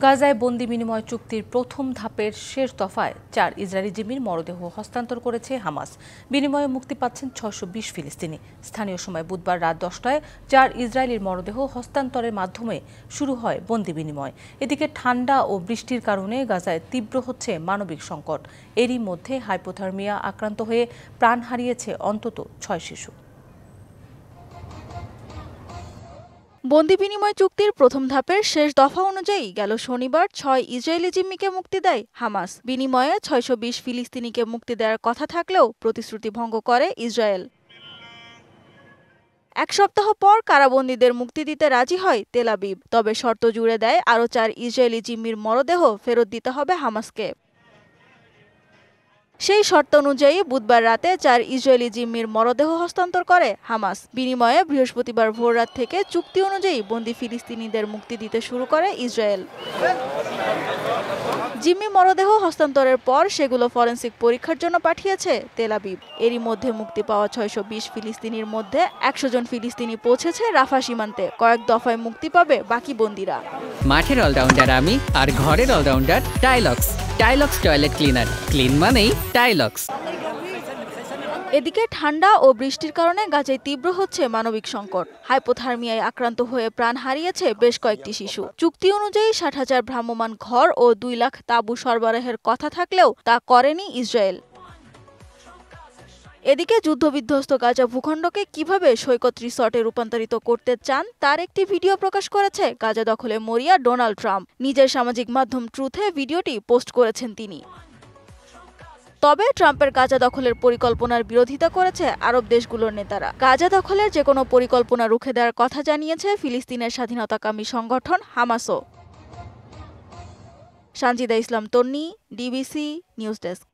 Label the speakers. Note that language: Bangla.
Speaker 1: গাজায় বন্দি বিনিময় চুক্তির প্রথম ধাপের শেষ দফায় 4 ইসরায়েলি জিম্মির মরদেহ হস্তান্তর করেছে হামাস। বিনিময়ে মুক্তি পাচ্ছেন 620 ফিলিস্তিনি। স্থানীয় সময় বুধবার রাত 10টায় 4 ইসরায়েলির মরদেহ হস্তান্তরের মাধ্যমে শুরু হয় বন্দি বিনিময়। এদিকে ঠান্ডা ও বৃষ্টির কারণে গাজায় তীব্র হচ্ছে মানবিক সংকট। এরই মধ্যে হাইপোথার্মিয়া আক্রান্ত হয়ে প্রাণ হারিয়েছে অন্তত 6 শিশু।
Speaker 2: বন্দি বিনিময় চুক্তির প্রথম ধাপের শেষ দফা অনুযায়ী গেল শনিবার 6 ইসরায়েলি জিম্মিকে মুক্তি দেয় হামাস। বিনিময়ে 620 ফিলিস্তিনিকে মুক্তি দেওয়ার কথা থাকলেও প্রতিশ্রুতি ভঙ্গ করে ইসরায়েল। এক সপ্তাহ পর কারাবন্দীদের মুক্তি দিতে রাজি হয় তেল আবিব, তবে শর্ত জুড়ে দেয় আরও 4 ইসরায়েলি জিম্মির মরদেহ ফেরত দিতে হবে হামাসকে। সেই শর্ত অনুযায়ী বুধবার রাতে 4 ইসরায়েলি জিম্মির মরদেহ হস্তান্তর করে হামাস। বিনিময়ে বৃহস্পতিবার ভোররাত থেকে চুক্তি অনুযায়ী বন্দি ফিলিস্তিনিদের মুক্তি দিতে শুরু করে ইসরায়েল। জিম্মি মরদেহ হস্তান্তরের পর সেগুলো ফরেনসিক পরীক্ষার জন্য পাঠিয়েছে তেল আবিব। এরই মধ্যে মুক্তি পাওয়া 620 ফিলিস্তিনির মধ্যে 100 জন ফিলিস্তিনি পৌঁছেছে রাফা সীমান্তে। কয়েক দফায় মুক্তি পাবে বাকি বন্দীরা।
Speaker 3: মাঠের অলরাউন্ডার আমি, আর ঘরের allrounder Taylox. Taylox toilet cleaner, clean মানেই টাইলক্স।
Speaker 2: এদিকে ঠান্ডা ও বৃষ্টির কারণে গাজায় তীব্র হচ্ছে মানবিক সংকট। হাইপোথার্মিয়ায় আক্রান্ত হয়ে প্রাণ হারিয়েছে বেশ কয়েকটি শিশু। চুক্তি অনুযায়ী 60,000 ভ্রাম্যমাণ ঘর ও 2 লাখ তাঁবু সরবরাহের কথা থাকলেও তা করেনি ইসরায়েল। এদিকে যুদ্ধবিধ্বস্ত গাজা ভূখণ্ডকে কিভাবে সৈকত রিসর্টে রূপান্তরিত করতে চান তার একটি ভিডিও প্রকাশ করেছে গাজা দখলে মরিয়া ডোনাল্ড ট্রাম্প। নিজের সামাজিক মাধ্যম ট্রুথে ভিডিওটি পোস্ট করেছেন তিনি। তবে ট্রাম্পের গাজা দখলের পরিকল্পনার বিরোধিতা করেছে আরব দেশগুলোর নেতারা। গাজা দখলের যে কোনো পরিকল্পনা রুখে দেওয়ার কথা জানিয়েছে ফিলিস্তিনের স্বাধীনতাকামী সংগঠন হামাসও। সানজিদা ইসলাম তন্নি, ডিবিসি নিউজ ডেস্ক।